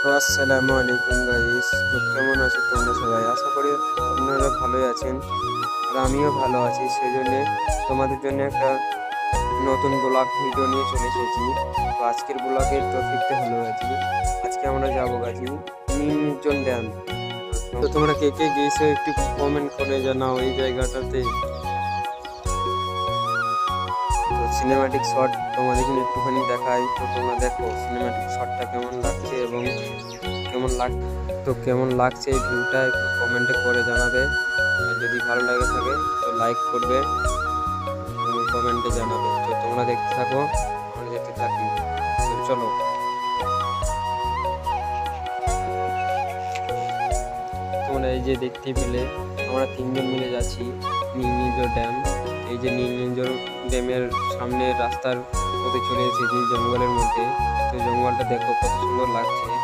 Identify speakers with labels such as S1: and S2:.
S1: তো আসসালামু আলাইকুম গাইস। তো কেমন আছো তোমরা সবাই? আশা করি আপনারা ভালোই আছেন আর আমিও ভালো আছি। সেই জন্যে তোমাদের জন্য একটা নতুন ব্লগ ভিডিও নিয়ে চলে এসেছি। তো আজকের ব্লগের টপিকটা হলো আজকে আমরা যাবো নির্জন ড্যাম। তো তোমরা কে কে গিয়েছো একটু কমেন্ট করে জানাও এই জায়গাটাতে। তো সিনেমাটিক শট তোমাদের একটুখানি দেখাই, তো তোমরা দেখো সিনেমাটিক শটটা কেমন লাগছে এবং কেমন লাগছে এই ভিউটা একটু কমেন্টে করে জানাবে। আর যদি ভালো লাগে থাকে তো লাইক করবে এবং কমেন্টে জানাবে। তো তোমরা দেখতে থাকো, আমরা যেতে থাকি। তো চলো, তোমরা এই যে দেখতে পেলে আমরা তিনজন মিলে যাচ্ছি নীলনদ ড্যাম। এই যে নীলনদ ড্যামের সামনে রাস্তার মধ্যে চলে এসেছি জঙ্গলের মধ্যে। তো জঙ্গলটা দেখো কত সুন্দর লাগছে।